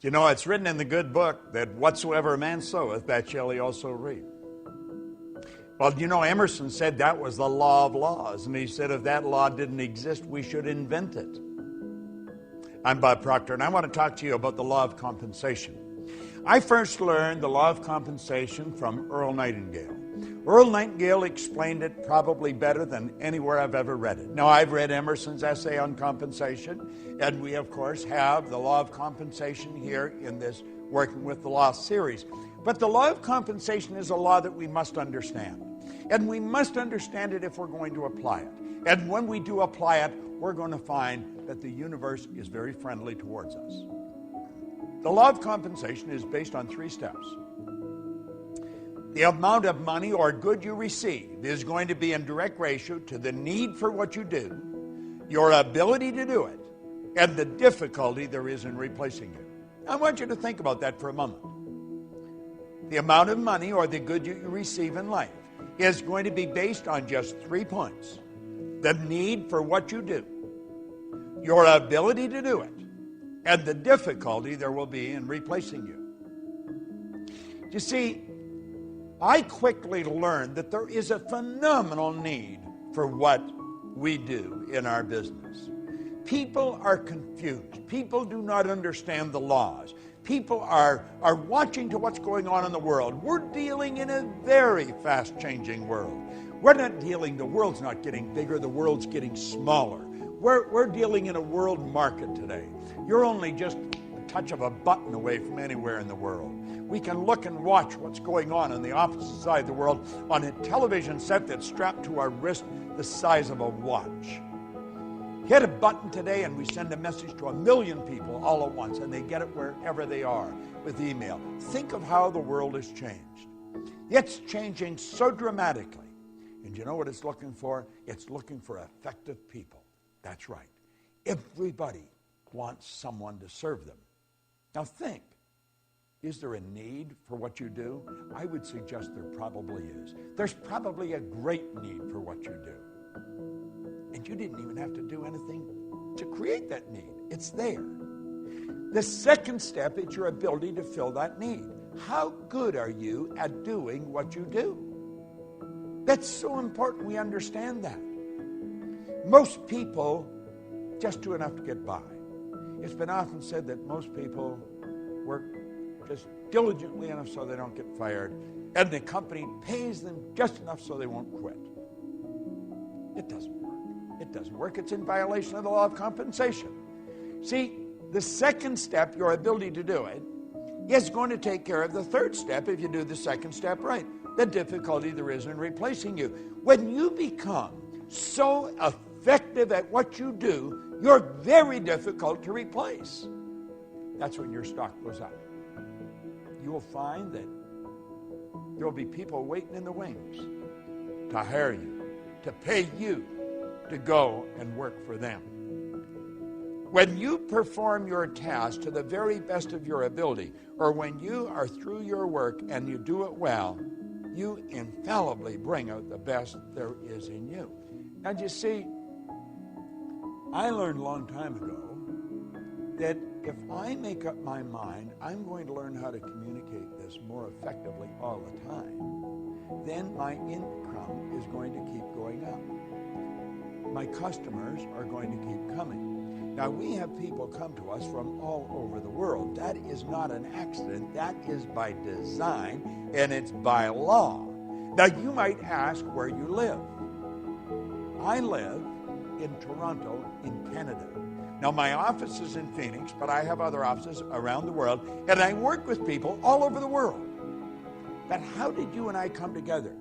You know, it's written in the good book that whatsoever a man soweth, that shall he also reap. Well, you know, Emerson said that was the law of laws. And he said if that law didn't exist, we should invent it. I'm Bob Proctor, and I want to talk to you about the law of compensation. I first learned the law of compensation from Earl Nightingale. Earl Nightingale explained it probably better than anywhere I've ever read it. Now, I've read Emerson's essay on compensation, and we, of course, have the law of compensation here in this Working with the Law series. But the law of compensation is a law that we must understand. And we must understand it if we're going to apply it. And when we do apply it, we're going to find that the universe is very friendly towards us. The law of compensation is based on 3 steps. The amount of money or good you receive is going to be in direct ratio to the need for what you do, your ability to do it, and the difficulty there is in replacing it. I want you to think about that for a moment. The amount of money or the good you receive in life is going to be based on just 3 points. The need for what you do, your ability to do it, and the difficulty there will be in replacing you. You see, I quickly learned that there is a phenomenal need for what we do in our business. People are confused. People do not understand the laws. People are watching to what's going on in the world. We're dealing in a very fast-changing world. The world's not getting bigger, the world's getting smaller. We're dealing in a world market today. You're only just a touch of a button away from anywhere in the world. We can look and watch what's going on the opposite side of the world on a television set that's strapped to our wrist the size of a watch. Hit a button today and we send a message to 1 million people all at once, and they get it wherever they are with email. Think of how the world has changed. It's changing so dramatically. And you know what it's looking for? It's looking for effective people. That's right. Everybody wants someone to serve them. Now think, is there a need for what you do? I would suggest there probably is. There's probably a great need for what you do. And you didn't even have to do anything to create that need. It's there. The second step is your ability to fill that need. How good are you at doing what you do? That's so important we understand that. Most people just do enough to get by. It's been often said that most people work just diligently enough so they don't get fired, and the company pays them just enough so they won't quit. It doesn't work. It doesn't work. It's in violation of the law of compensation. See, the second step, your ability to do it, is going to take care of the third step if you do the second step right. The difficulty there is in replacing you. When you become so effective at what you do, you're very difficult to replace. That's when your stock goes up. You will find that there will be people waiting in the wings to hire you, to pay you to go and work for them. When you perform your task to the very best of your ability, or when you are through your work and you do it well, you infallibly bring out the best there is in you. Now, you see, I learned a long time ago that if I make up my mind, I'm going to learn how to communicate this more effectively all the time, then my income is going to keep going up. My customers are going to keep coming. Now, we have people come to us from all over the world. That is not an accident. That is by design, and it's by law. Now, you might ask where you live. I live in Toronto, in Canada. Now, my office is in Phoenix, but I have other offices around the world, and I work with people all over the world. But how did you and I come together?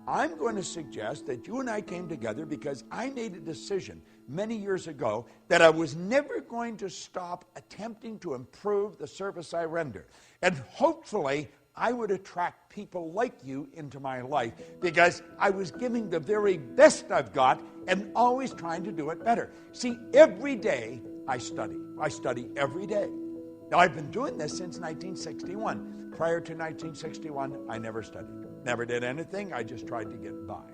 I'm going to suggest that you and I came together because I made a decision many years ago that I was never going to stop attempting to improve the service I render. And hopefully, I would attract people like you into my life because I was giving the very best I've got and always trying to do it better. See, every day I study. I study every day. Now, I've been doing this since 1961. Prior to 1961, I never studied. Never did anything. I just tried to get by.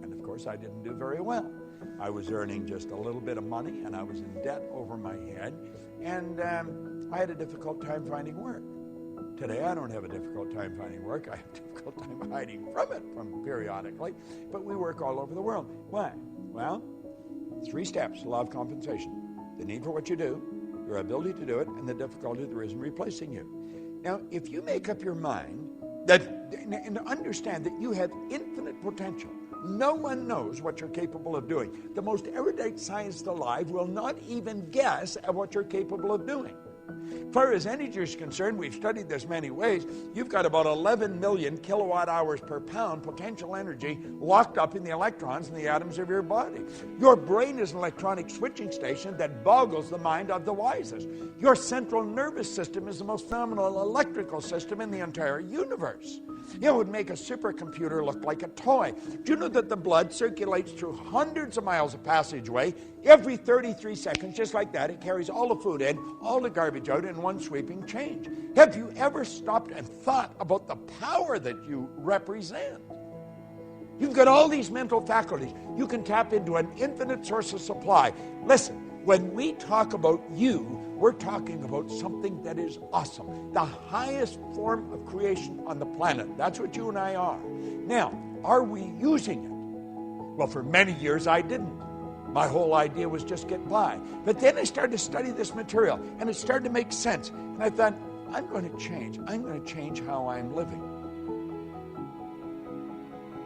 And, of course, I didn't do very well. I was earning just a little bit of money, and I was in debt over my head. And I had a difficult time finding work. Today, I don't have a difficult time finding work. I have a difficult time hiding from it periodically, but we work all over the world. Why? Well, 3 steps, law of compensation. The need for what you do, your ability to do it, and the difficulty there is in replacing you. Now, if you make up your mind that, and understand that you have infinite potential, no one knows what you're capable of doing. The most erudite scientist alive will not even guess at what you're capable of doing. As far as energy is concerned, we've studied this many ways. You've got about 11 million kilowatt hours per pound potential energy locked up in the electrons in the atoms of your body. Your brain is an electronic switching station that boggles the mind of the wisest. Your central nervous system is the most phenomenal electrical system in the entire universe. It would make a supercomputer look like a toy. Do you know that the blood circulates through hundreds of miles of passageway every 33 seconds, just like that? It carries all the food in, all the garbage out in one sweeping change. Have you ever stopped and thought about the power that you represent? You've got all these mental faculties. You can tap into an infinite source of supply. Listen, when we talk about you, we're talking about something that is awesome. The highest form of creation on the planet. That's what you and I are. Now, are we using it? Well, for many years I didn't. My whole idea was just get by. But then I started to study this material, and it started to make sense. And I thought, I'm going to change. I'm going to change how I'm living.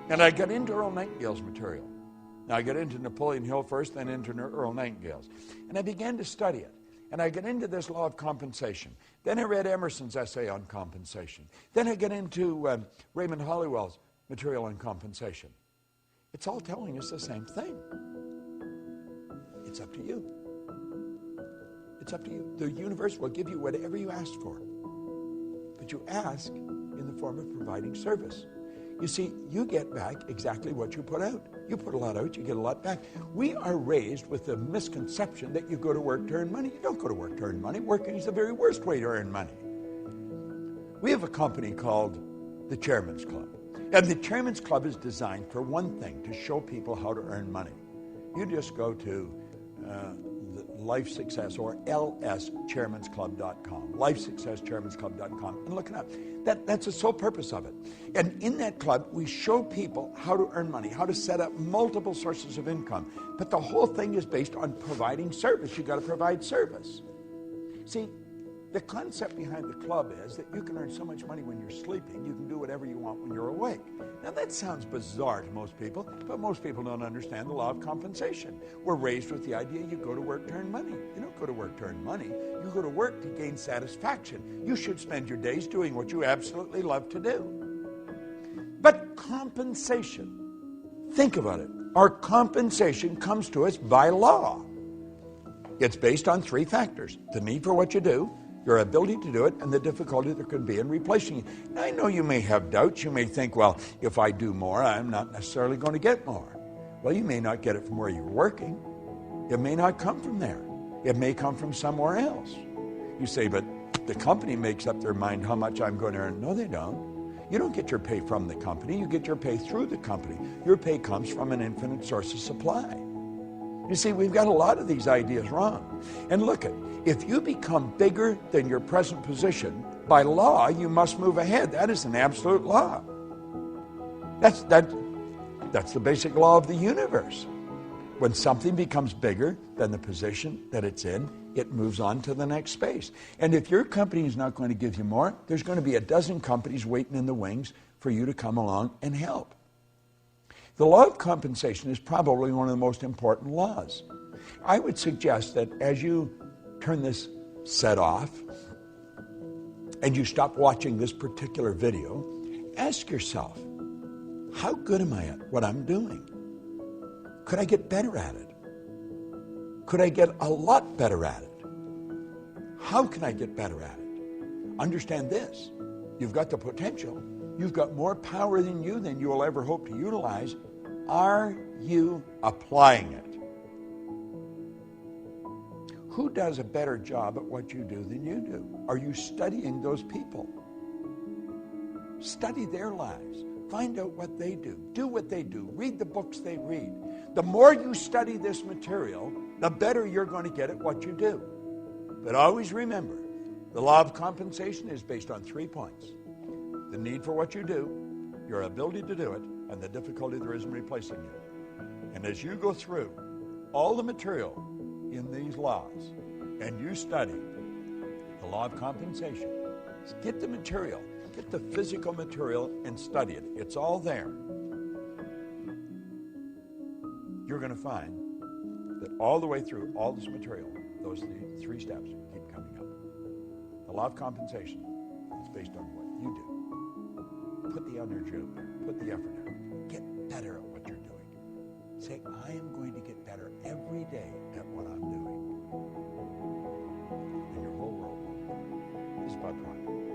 And I got into Earl Nightingale's material. Now, I got into Napoleon Hill first, then into Earl Nightingale's. And I began to study it. And I got into this law of compensation. Then I read Emerson's essay on compensation. Then I got into Raymond Hollywell's material on compensation. It's all telling us the same thing. It's up to you. It's up to you. The universe will give you whatever you ask for. But you ask in the form of providing service. You see, you get back exactly what you put out. You put a lot out, you get a lot back. We are raised with the misconception that you go to work to earn money. You don't go to work to earn money. Working is the very worst way to earn money. We have a company called the Chairman's Club. And the Chairman's Club is designed for one thing, to show people how to earn money. You just go to Life Success or lschairmansclub.com, lifesucceschairmansclub.com, and look it up. That's the sole purpose of it. And in that club, we show people how to earn money, how to set up multiple sources of income. But the whole thing is based on providing service. You've got to provide service. See, the concept behind the club is that you can earn so much money when you're sleeping, you can do whatever you want when you're awake. Now that sounds bizarre to most people, but most people don't understand the law of compensation. We're raised with the idea you go to work to earn money. You don't go to work to earn money. You go to work to gain satisfaction. You should spend your days doing what you absolutely love to do. But compensation, think about it. Our compensation comes to us by law. It's based on 3 factors: the need for what you do, your ability to do it, and the difficulty there could be in replacing you. Now, I know you may have doubts. You may think, well, if I do more, I'm not necessarily going to get more. Well, you may not get it from where you're working. It may not come from there. It may come from somewhere else. You say, but the company makes up their mind how much I'm going to earn. No, they don't. You don't get your pay from the company. You get your pay through the company. Your pay comes from an infinite source of supply. You see, we've got a lot of these ideas wrong. And look, if you become bigger than your present position, by law, you must move ahead. That is an absolute law. That's the basic law of the universe. When something becomes bigger than the position that it's in, it moves on to the next space. And if your company is not going to give you more, there's going to be a dozen companies waiting in the wings for you to come along and help. The law of compensation is probably one of the most important laws. I would suggest that as you turn this set off and you stop watching this particular video, ask yourself, how good am I at what I'm doing? Could I get better at it? Could I get a lot better at it? How can I get better at it? Understand this. You've got the potential. You've got more power than you will ever hope to utilize. Are you applying it? Who does a better job at what you do than you do? Are you studying those people? Study their lives. Find out what they do. Do what they do. Read the books they read. The more you study this material, the better you're going to get at what you do. But always remember, The law of compensation is based on 3 points: the need for what you do, your ability to do it, and the difficulty there is in replacing you. And as you go through all the material in these laws and you study the law of compensation, get the material, get the physical material and study it. It's all there. You're going to find that all the way through all this material, those 3 steps keep coming up. The law of compensation is based on what you do. Put the energy out there. Put the effort out. Get better at what you're doing. Say, I am going to get better every day at what I'm doing. And your whole world will. This is Buck Proctor.